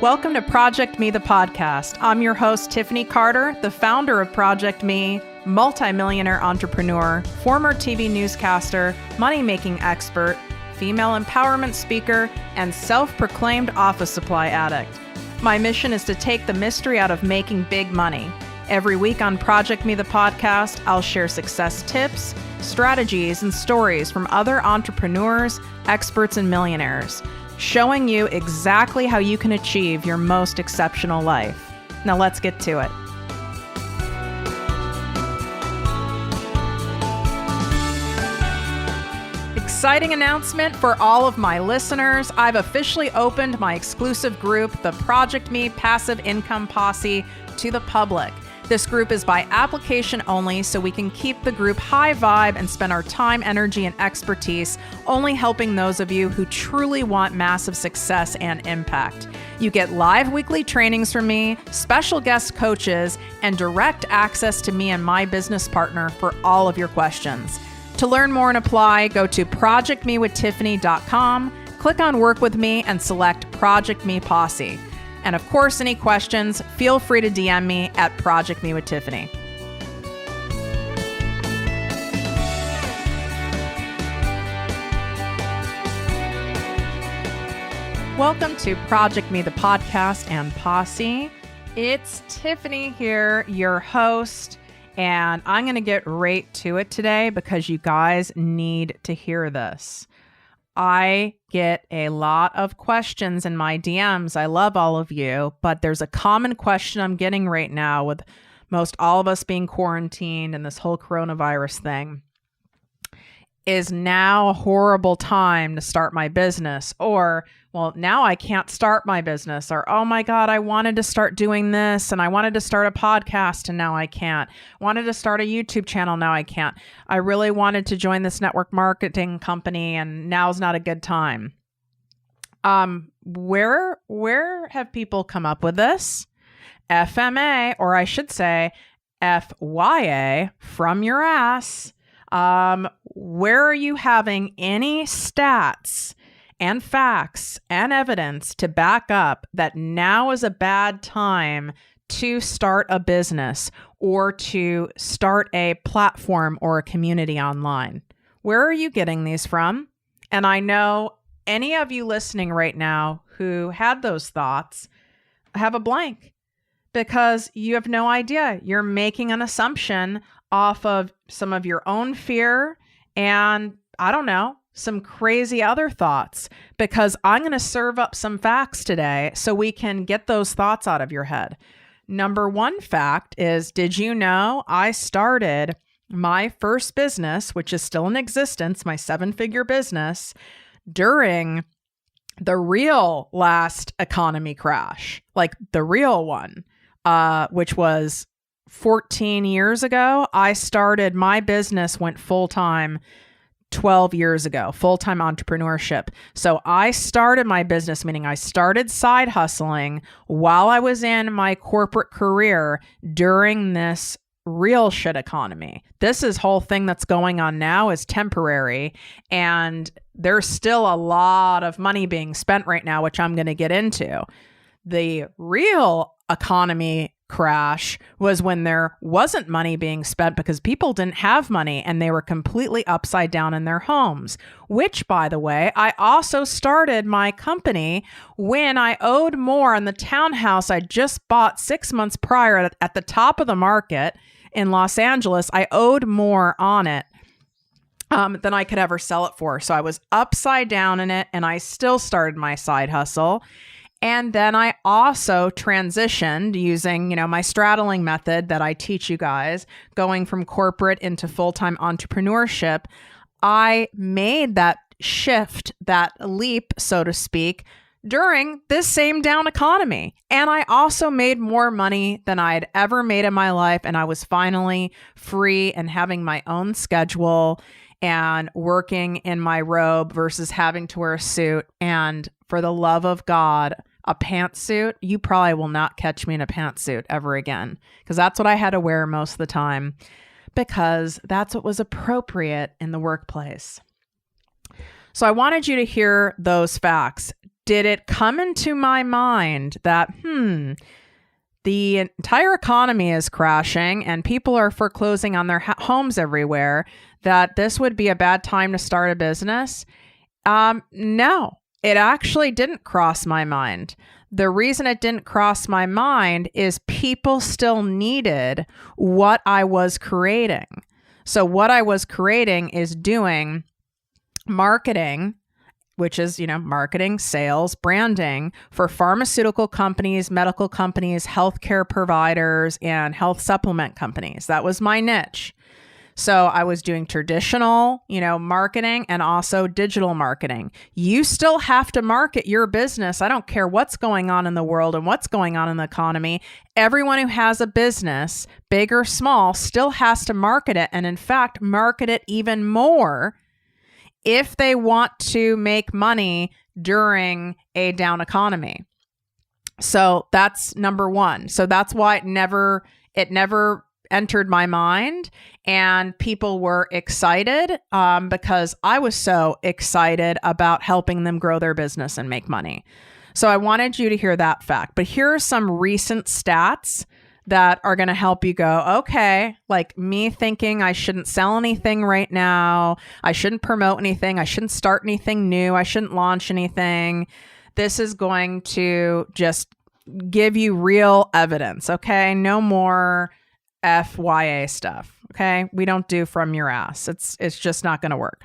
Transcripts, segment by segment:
Welcome to ProjectME, the podcast. I'm your host, Tiffany Carter, the founder of ProjectME, multimillionaire entrepreneur, former TV newscaster, money-making expert, female empowerment speaker, and self-proclaimed office supply addict. My mission is to take the mystery out of making big money. Every week on ProjectME, the podcast, I'll share success tips, strategies, and stories from other entrepreneurs, experts, and millionaires, showing you exactly how you can achieve your most exceptional life. Now let's get to it. Exciting announcement for all of my listeners. I've officially opened my exclusive group, the ProjectME Passive Income Posse, to the public. This group is by application only, so we can keep the group high vibe and spend our time, energy, and expertise only helping those of you who truly want massive success and impact. You get live weekly trainings from me, special guest coaches, and direct access to me and my business partner for all of your questions. To learn more and apply, go to projectmewithtiffany.com, click on Work With Me, and select ProjectME Posse. And of course, any questions, feel free to DM me at ProjectMeWithTiffany. Welcome to ProjectME, the podcast and posse. It's Tiffany here, your host, and I'm going to get right to it today because you guys need to hear this. I get a lot of questions in my DMs. I love all of you, but there's a common question I'm getting right now with most all of us being quarantined and this whole coronavirus thing. Is now a horrible time to start my business? Or, well, now I can't start my business. Or, oh my God, I wanted to start doing this and I wanted to start a podcast and now I can't. Wanted to start a YouTube channel, now I can't. I really wanted to join this network marketing company and now's not a good time. Where have people come up with this? FMA, or I should say FYA, from your ass. Where are you having any stats and facts and evidence to back up that now is a bad time to start a business or to start a platform or a community online? Where are you getting these from? And I know any of you listening right now who had those thoughts have a blank because you have no idea. You're making an assumption off of some of your own fear and, I don't know, some crazy other thoughts, because I'm going to serve up some facts today so we can get those thoughts out of your head. Number one fact is, did you know I started my first business, which is still in existence, my 7-figure business, during the real last economy crash, like the real one, which was 14 years ago. I started my business, went full-time 12 years ago, full-time entrepreneurship. So I started my business, meaning I started side hustling while I was in my corporate career during this real shit economy. This whole thing that's going on now is temporary. And there's still a lot of money being spent right now, which I'm going to get into. The real economy crash was when there wasn't money being spent because people didn't have money and they were completely upside down in their homes, which, by the way, I also started my company when I owed more on the townhouse I just bought 6 months prior at the top of the market in Los Angeles. I owed more on it than I could ever sell it for. So I was upside down in it and I still started my side hustle. And then I also transitioned using, my straddling method that I teach you guys, going from corporate into full-time entrepreneurship. I made that shift, that leap, so to speak, during this same down economy. And I also made more money than I had ever made in my life. And I was finally free and having my own schedule and working in my robe versus having to wear a suit. And for the love of God, a pantsuit, you probably will not catch me in a pantsuit ever again, because that's what I had to wear most of the time, because that's what was appropriate in the workplace. So I wanted you to hear those facts. did it come into my mind that, the entire economy is crashing and people are foreclosing on their homes everywhere, that this would be a bad time to start a business? No, it actually didn't cross my mind. The reason it didn't cross my mind is people still needed what I was creating. So what I was creating is doing marketing, which is, marketing, sales, branding for pharmaceutical companies, medical companies, healthcare providers, and health supplement companies. That was my niche. So I was doing traditional, marketing and also digital marketing. You still have to market your business. I don't care what's going on in the world and what's going on in the economy. Everyone who has a business, big or small, still has to market it. And in fact, market it even more if they want to make money during a down economy. So that's number one. So that's why it never entered my mind, and people were excited because I was so excited about helping them grow their business and make money. So I wanted you to hear that fact. But here are some recent stats that are going to help you go, okay, like me thinking I shouldn't sell anything right now. I shouldn't promote anything. I shouldn't start anything new. I shouldn't launch anything. This is going to just give you real evidence. Okay. No more FYA stuff. Okay. We don't do from your ass. It's just not going to work.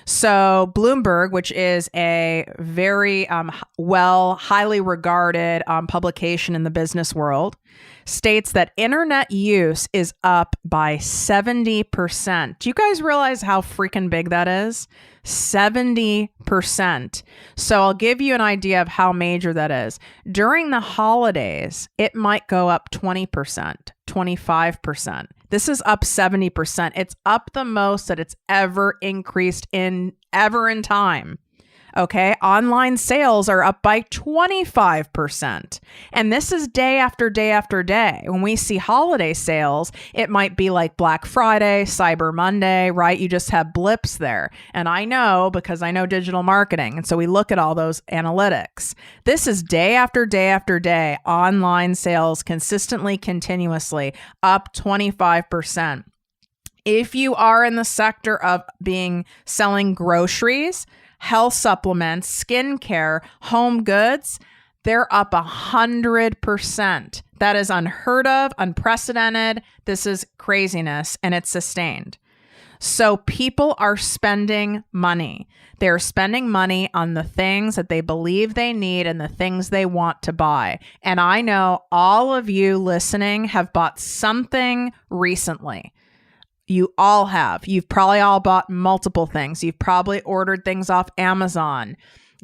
So Bloomberg, which is a very highly regarded publication in the business world, states that internet use is up by 70%. Do you guys realize how freaking big that is? 70%. So I'll give you an idea of how major that is. During the holidays, it might go up 20%, 25%. This is up 70%. It's up the most that it's ever increased in time. Okay. Online sales are up by 25%. And this is day after day after day. When we see holiday sales, it might be like Black Friday, Cyber Monday, right? You just have blips there. And I know because I know digital marketing. And so we look at all those analytics. This is day after day after day, online sales consistently, continuously up 25%. If you are in the sector of selling groceries, health supplements, skincare, home goods, they're up 100%. That is unheard of, unprecedented. This is craziness, and it's sustained. So people are spending money. They're spending money on the things that they believe they need and the things they want to buy. And I know all of you listening have bought something recently. You all have. You've probably all bought multiple things. You've probably ordered things off Amazon.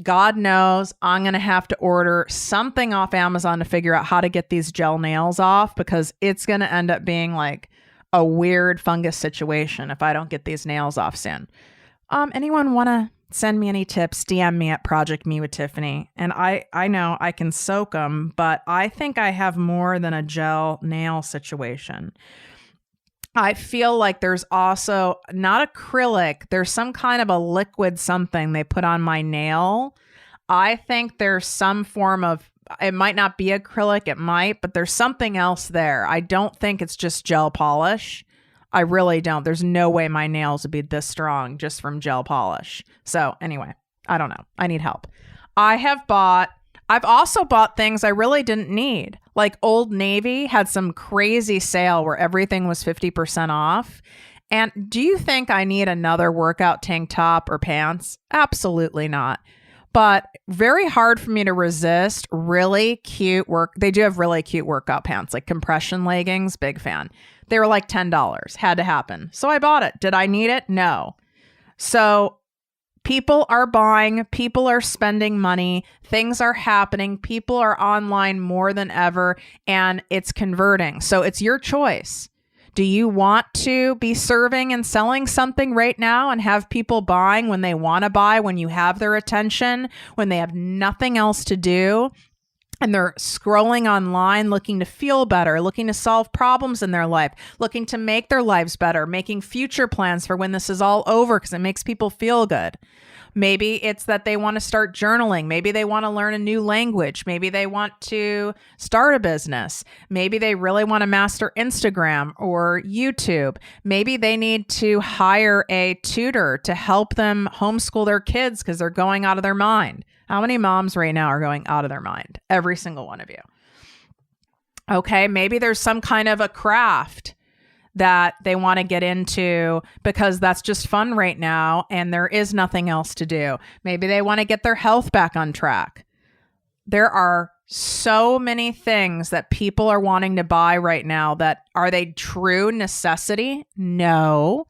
God knows I'm going to have to order something off Amazon to figure out how to get these gel nails off, because it's going to end up being like a weird fungus situation if I don't get these nails off soon. Anyone want to send me any tips? DM me at ProjectME with Tiffany. And I know I can soak them, but I think I have more than a gel nail situation. I feel like there's also not acrylic. There's some kind of a liquid something they put on my nail. I think there's some form of, it might not be acrylic, it might, but there's something else there. I don't think it's just gel polish. I really don't. There's no way my nails would be this strong just from gel polish. So anyway, I don't know. I need help. I've also bought things I really didn't need. Like Old Navy had some crazy sale where everything was 50% off. And do you think I need another workout tank top or pants? Absolutely not. But very hard for me to resist really cute work. They do have really cute workout pants, like compression leggings. Big fan. They were like $10. Had to happen. So I bought it. Did I need it? No. So people are buying, people are spending money, things are happening, people are online more than ever, and it's converting. So it's your choice. Do you want to be serving and selling something right now and have people buying when they want to buy, when you have their attention, when they have nothing else to do? and they're scrolling online looking to feel better, looking to solve problems in their life, looking to make their lives better, making future plans for when this is all over because it makes people feel good. Maybe it's that they want to start journaling. Maybe they want to learn a new language. Maybe they want to start a business. Maybe they really want to master Instagram or YouTube. Maybe they need to hire a tutor to help them homeschool their kids because they're going out of their mind. How many moms right now are going out of their mind? Every single one of you. Okay, maybe there's some kind of a craft that they want to get into because that's just fun right now and there is nothing else to do. Maybe they want to get their health back on track. There are so many things that people are wanting to buy right now that are they true necessity? No.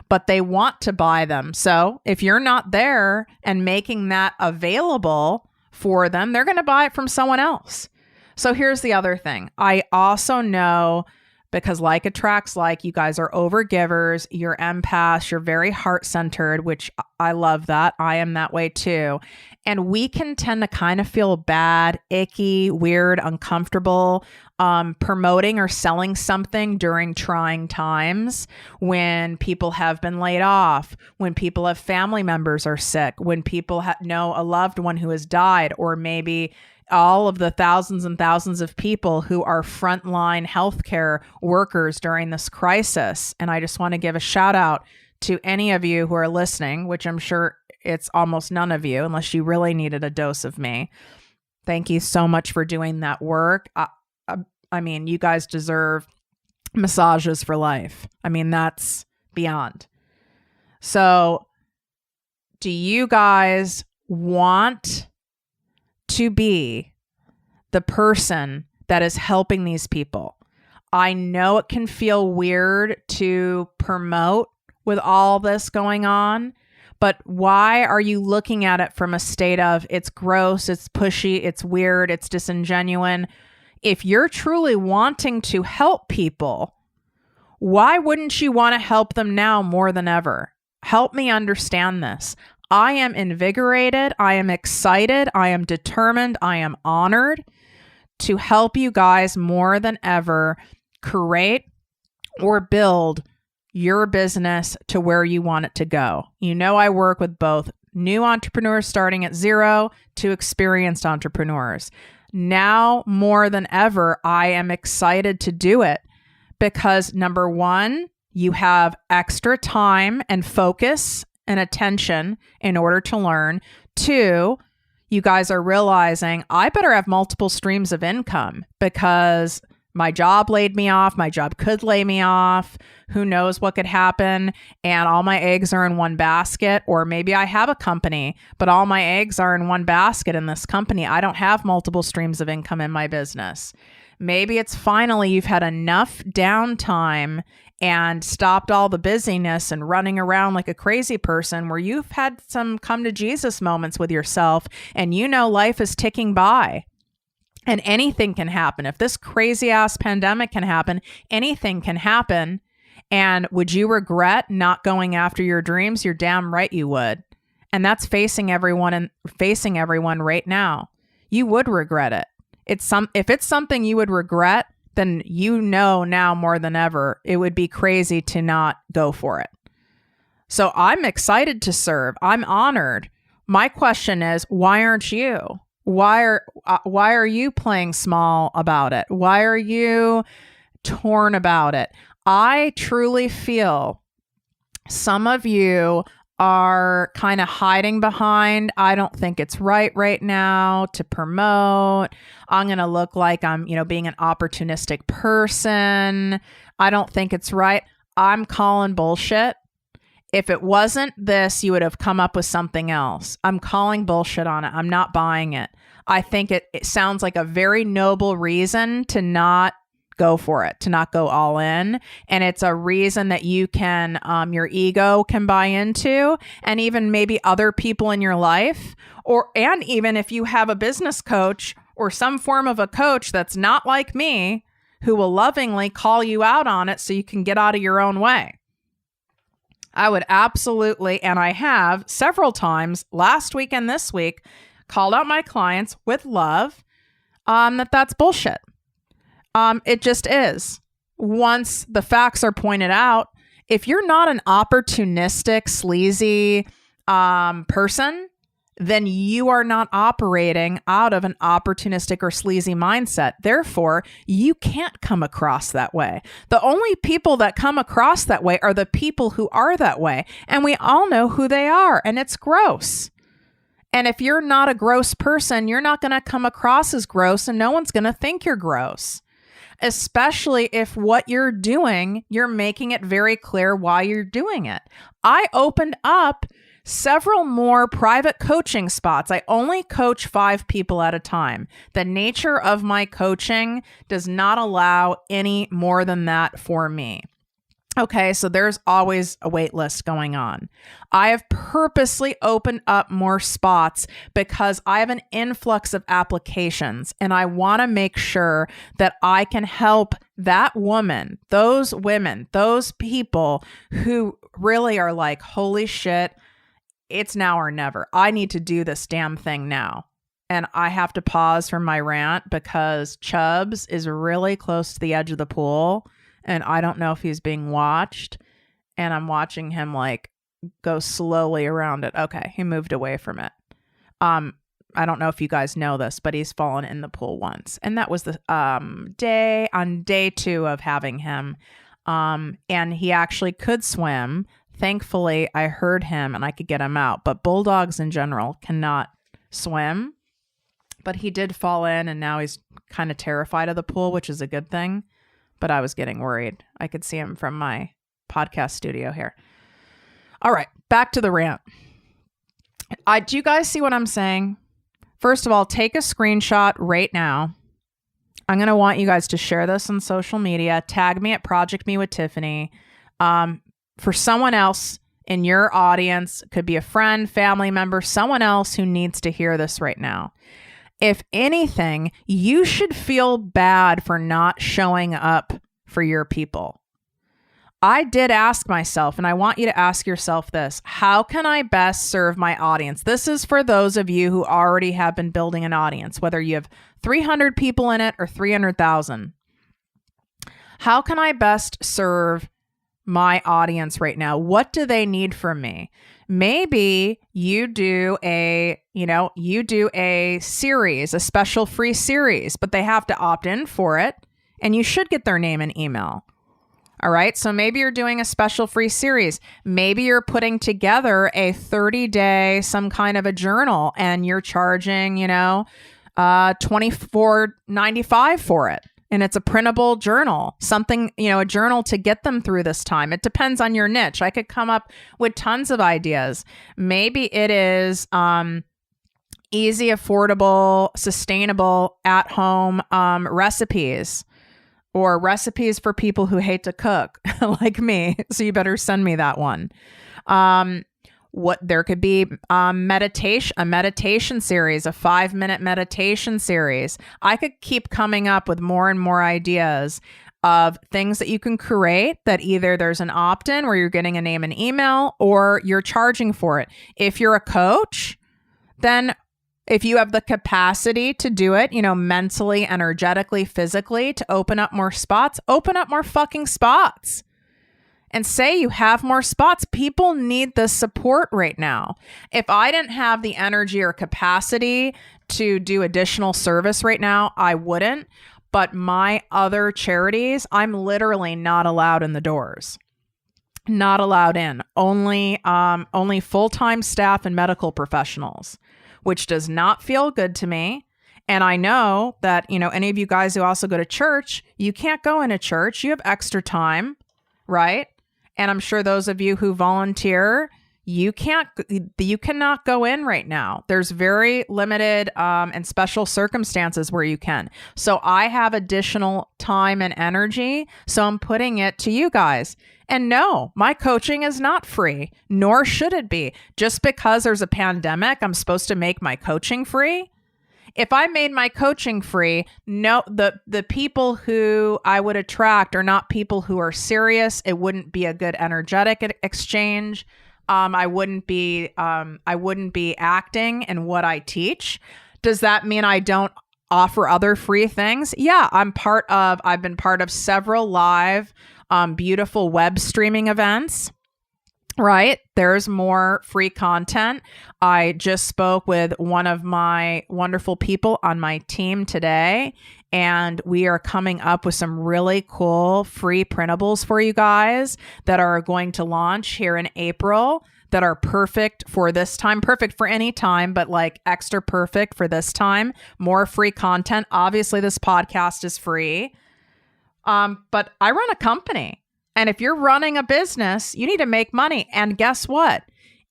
But they want to buy them. So if you're not there and making that available for them, they're going to buy it from someone else. So here's the other thing. I also know, because like attracts like, you guys are overgivers, you're empaths, you're very heart-centered, which I love that. I am that way too. And we can tend to kind of feel bad, icky, weird, uncomfortable, promoting or selling something during trying times when people have been laid off, when people have family members are sick, when people know a loved one who has died, or maybe all of the thousands and thousands of people who are frontline healthcare workers during this crisis. And I just want to give a shout out to any of you who are listening, which I'm sure it's almost none of you, unless you really needed a dose of me. Thank you so much for doing that work. I mean, you guys deserve massages for life. I mean, that's beyond. So do you guys want to be the person that is helping these people? I know it can feel weird to promote with all this going on, but why are you looking at it from a state of it's gross, it's pushy, it's weird, it's disingenuous? If you're truly wanting to help people, why wouldn't you want to help them now more than ever? Help me understand this. I am invigorated. I am excited. I am determined. I am honored to help you guys more than ever create or build your business to where you want it to go. You know, I work with both new entrepreneurs starting at zero to experienced entrepreneurs. Now more than ever, I am excited to do it because number one, you have extra time and focus and attention in order to learn. Two, you guys are realizing I better have multiple streams of income because my job laid me off. My job could lay me off. Who knows what could happen? And all my eggs are in one basket. Or maybe I have a company, but all my eggs are in one basket in this company. I don't have multiple streams of income in my business. Maybe it's finally you've had enough downtime and stopped all the busyness and running around like a crazy person where you've had some come to Jesus moments with yourself and you know life is ticking by. And anything can happen. If this crazy ass pandemic can happen, anything can happen. And would you regret not going after your dreams? You're damn right you would. And that's facing everyone right now. You would regret it. If it's something you would regret, then you know now more than ever, it would be crazy to not go for it. So I'm excited to serve. I'm honored. My question is, why aren't you? Why are you playing small about it? Why are you torn about it? I truly feel some of you are kind of hiding behind, I don't think it's right now to promote. I'm going to look like I'm, being an opportunistic person. I don't think it's right. I'm calling bullshit. If it wasn't this, you would have come up with something else. I'm calling bullshit on it. I'm not buying it. I think it sounds like a very noble reason to not go for it, to not go all in. And it's a reason that you can, your ego can buy into, and even maybe other people in your life, and even if you have a business coach or some form of a coach that's not like me, who will lovingly call you out on it so you can get out of your own way. I would absolutely, and I have several times last week and this week, called out my clients with love. that's bullshit. It just is. Once the facts are pointed out, if you're not an opportunistic, sleazy person, then you are not operating out of an opportunistic or sleazy mindset. Therefore, you can't come across that way. The only people that come across that way are the people who are that way. And we all know who they are, and it's gross. And if you're not a gross person, you're not going to come across as gross, and no one's going to think you're gross. Especially if what you're doing, you're making it very clear why you're doing it. I opened up several more private coaching spots. I only coach 5 people at a time. The nature of my coaching does not allow any more than that for me. Okay, so there's always a wait list going on. I have purposely opened up more spots because I have an influx of applications, and I want to make sure that I can help that woman, those women, those people who really are like, holy shit, it's now or never. I need to do this damn thing now. And I have to pause from my rant because Chubbs is really close to the edge of the pool. And I don't know if he's being watched. And I'm watching him like go slowly around it. Okay, he moved away from it. I don't know if you guys know this, but he's fallen in the pool once. And that was the day 2 of having him. And he actually could swim. Thankfully, I heard him and I could get him out. But bulldogs in general cannot swim. But he did fall in, and now he's kind of terrified of the pool, which is a good thing. But I was getting worried. I could see him from my podcast studio here. All right, back to the rant. Do you guys see what I'm saying? First of all, take a screenshot right now. I'm going to want you guys to share this on social media. Tag me at ProjectME with Tiffany. For someone else in your audience, could be a friend, family member, someone else who needs to hear this right now. If anything, you should feel bad for not showing up for your people. I did ask myself, and I want you to ask yourself this: how can I best serve my audience? This is for those of you who already have been building an audience, whether you have 300 people in it or 300,000. How can I best serve my audience right now? What do they need from me? Maybe you do a series, a special free series, but they have to opt in for it, and you should get their name and email. All right. So maybe you're doing a special free series. Maybe you're putting together a 30-day, some kind of a journal, and you're charging, $24.95 for it. And it's a printable journal, something, a journal to get them through this time. It depends on your niche. I could come up with tons of ideas. Maybe it is easy, affordable, sustainable, at-home recipes, or recipes for people who hate to cook like me. So you better send me that one. There could be a meditation series, a 5-minute meditation series. I could keep coming up with more and more ideas of things that you can create that either there's an opt-in where you're getting a name and email, or you're charging for it. If you're a coach, then if you have the capacity to do it, mentally, energetically, physically, to open up more spots, open up more fucking spots. And say you have more spots. People need the support right now. If I didn't have the energy or capacity to do additional service right now, I wouldn't. But my other charities, I'm literally not allowed in the doors. Not allowed in. Only full-time staff and medical professionals, which does not feel good to me. And I know that, any of you guys who also go to church, you can't go in a church. You have extra time, right? And I'm sure those of you who volunteer, you cannot go in right now. There's very limited and special circumstances where you can. So I have additional time and energy, so I'm putting it to you guys. And no, my coaching is not free, nor should it be. Just because there's a pandemic, I'm supposed to make my coaching free? If I made my coaching free, no, the people who I would attract are not people who are serious. It wouldn't be a good energetic exchange. I wouldn't be acting in what I teach. Does that mean I don't offer other free things? Yeah, I've been part of several live, beautiful web streaming events. Right? There's more free content. I just spoke with one of my wonderful people on my team today, and we are coming up with some really cool free printables for you guys that are going to launch here in April that are perfect for this time, perfect for any time, but like extra perfect for this time. More free content. Obviously, this podcast is free. But I run a company. And if you're running a business, you need to make money. And guess what?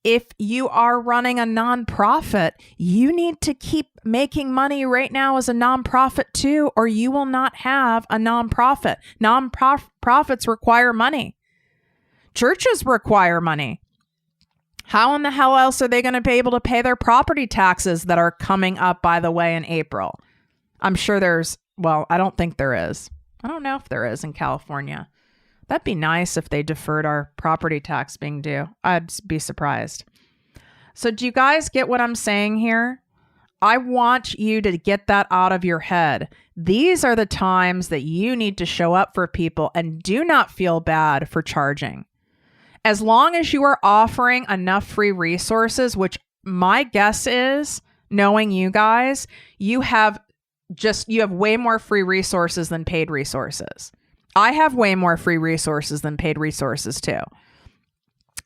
If you are running a nonprofit, you need to keep making money right now as a nonprofit too, or you will not have a nonprofit. Nonprofits require money. Churches require money. How in the hell else are they going to be able to pay their property taxes that are coming up, by the way, in April? I'm sure I don't think there is. I don't know if there is in California. That'd be nice if they deferred our property tax being due. I'd be surprised. So do you guys get what I'm saying here? I want you to get that out of your head. These are the times that you need to show up for people, and do not feel bad for charging. As long as you are offering enough free resources, which my guess is, knowing you guys, you have way more free resources than paid resources. I have way more free resources than paid resources too.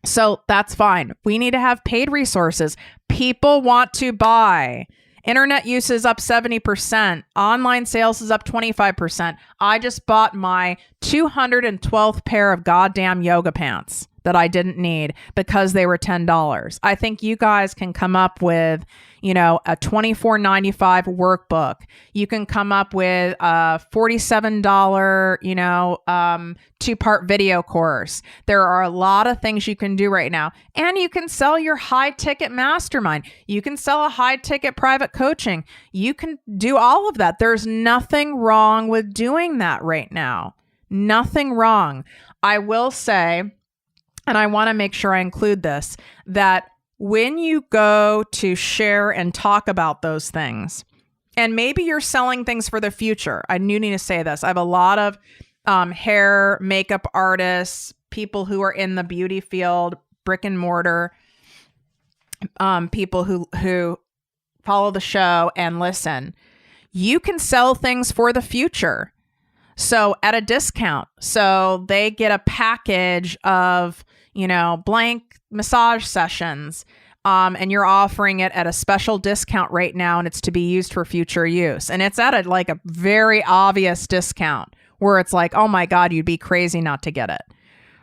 So that's fine. We need to have paid resources. People want to buy. Internet use is up 70%. Online sales is up 25%. I just bought my 212th pair of goddamn yoga pants that I didn't need because they were $10. I think you guys can come up with, a $24.95 workbook. You can come up with a $47, two-part video course. There are a lot of things you can do right now. And you can sell your high-ticket mastermind. You can sell a high-ticket private coaching. You can do all of that. There's nothing wrong with doing that right now. Nothing wrong. I will say, and I want to make sure I include this, that when you go to share and talk about those things, and maybe you're selling things for the future. I do need to say this. I have a lot of hair, makeup artists, people who are in the beauty field, brick and mortar, people who follow the show and listen. You can sell things for the future. So at a discount. So they get a package of, blank massage sessions, and you're offering it at a special discount right now, and it's to be used for future use. And it's at a very obvious discount where it's like, oh my God, you'd be crazy not to get it,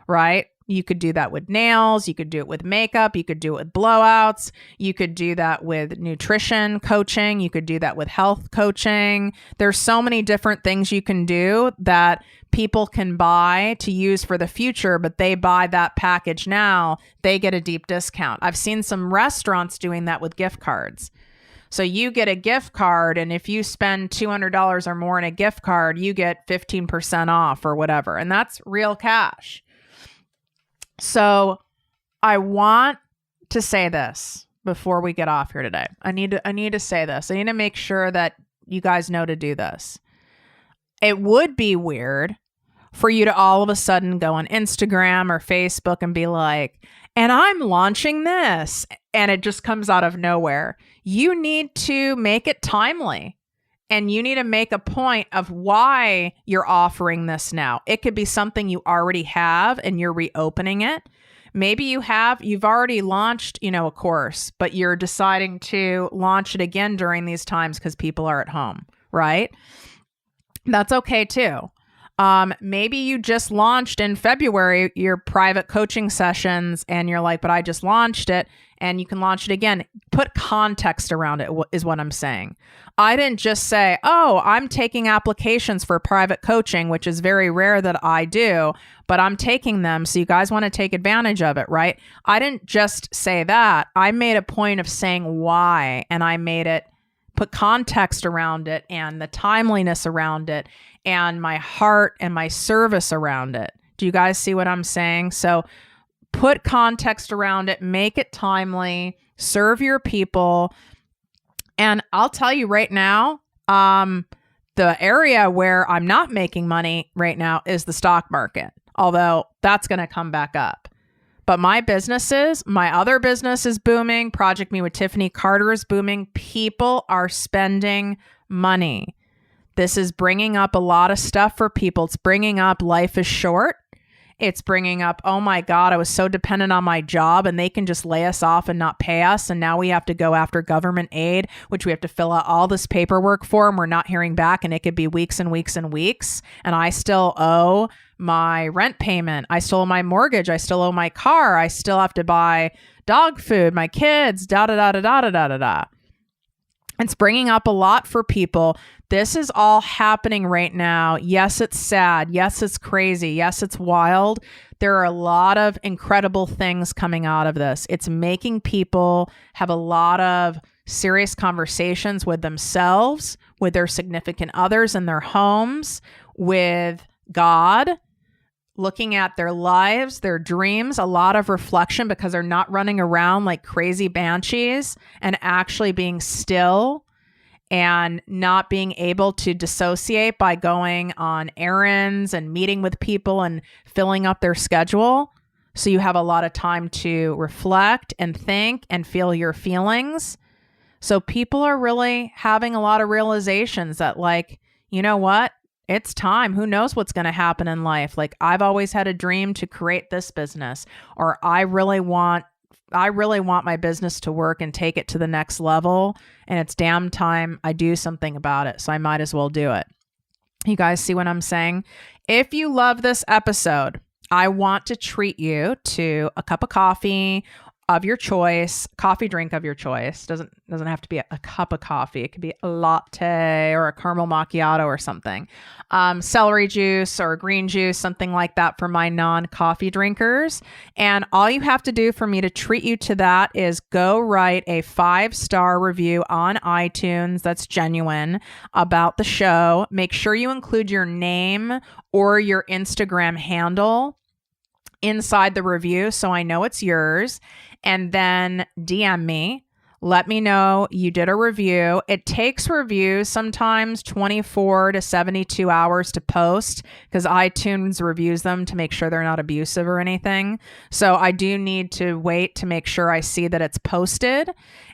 right? You could do that with nails. You could do it with makeup. You could do it with blowouts. You could do that with nutrition coaching. You could do that with health coaching. There's so many different things you can do that people can buy to use for the future, but they buy that package now, they get a deep discount. I've seen some restaurants doing that with gift cards. So you get a gift card, and if you spend $200 or more in a gift card, you get 15% off or whatever. And that's real cash. So I want to say this before we get off here today. I need to say this. I need to make sure that you guys know to do this. It would be weird for you to all of a sudden go on Instagram or Facebook and be like, and I'm launching this, and it just comes out of nowhere. You need to make it timely, and you need to make a point of why you're offering this now. It could be something you already have and you're reopening it. Maybe you've already launched, a course, but you're deciding to launch it again during these times because people are at home, right? That's okay too. Maybe you just launched in February your private coaching sessions and you're like, but I just launched it, and you can launch it again. Put context around it is what I'm saying. I didn't just say, oh, I'm taking applications for private coaching, which is very rare that I do, but I'm taking them. So you guys want to take advantage of it, right? I didn't just say that. I made a point of saying why, and I put context around it and the timeliness around it and my heart and my service around it. Do you guys see what I'm saying? So put context around it, make it timely, serve your people. And I'll tell you right now, The area where I'm not making money right now is the stock market, although that's going to come back up. But my other business is booming. ProjectME with Tiffany Carter is booming. People are spending money. This is bringing up a lot of stuff for people. It's bringing up life is short. It's bringing up, oh my God, I was so dependent on my job and they can just lay us off and not pay us. And now we have to go after government aid, which we have to fill out all this paperwork for, and we're not hearing back. And it could be weeks and weeks and weeks. And I still owe my rent payment. I still owe my mortgage. I still owe my car. I still have to buy dog food, my kids, da-da-da-da-da-da-da-da. It's bringing up a lot for people. This is all happening right now. Yes, it's sad. Yes, it's crazy. Yes, it's wild. There are a lot of incredible things coming out of this. It's making people have a lot of serious conversations with themselves, with their significant others in their homes, with God, looking at their lives, their dreams, a lot of reflection because they're not running around like crazy banshees and actually being still and not being able to dissociate by going on errands and meeting with people and filling up their schedule. So you have a lot of time to reflect and think and feel your feelings. So people are really having a lot of realizations that, like, you know what? It's time. Who knows what's going to happen in life? Like, I've always had a dream to create this business, or I really want my business to work and take it to the next level. And it's damn time I do something about it. So I might as well do it. You guys see what I'm saying? If you love this episode, I want to treat you to a cup of coffee of your choice, coffee drink of your choice. Doesn't have to be a cup of coffee. It could be a latte or a caramel macchiato or something. Celery juice or green juice, something like that for my non-coffee drinkers. And all you have to do for me to treat you to that is go write a 5-star review on iTunes that's genuine about the show. Make sure you include your name or your Instagram handle inside the review so I know it's yours. And then DM me. Let me know you did a review. It takes reviews sometimes 24 to 72 hours to post because iTunes reviews them to make sure they're not abusive or anything. So I do need to wait to make sure I see that it's posted.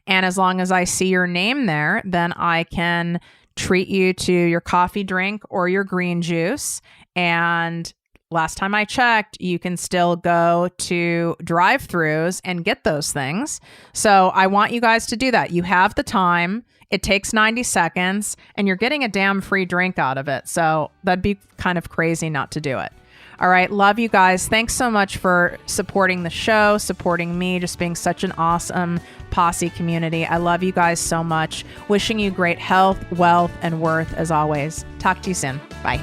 And as long as I see your name there, then I can treat you to your coffee drink or your green juice. And last time I checked, you can still go to drive-thrus and get those things. So I want you guys to do that. You have the time. It takes 90 seconds and you're getting a damn free drink out of it. So that'd be kind of crazy not to do it. All right. Love you guys. Thanks so much for supporting the show, supporting me, just being such an awesome posse community. I love you guys so much. Wishing you great health, wealth, and worth as always. Talk to you soon. Bye.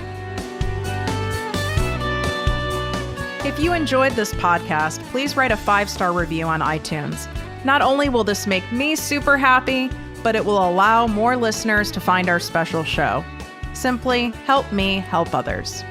If you enjoyed this podcast, please write a 5-star review on iTunes. Not only will this make me super happy, but it will allow more listeners to find our special show. Simply help me help others.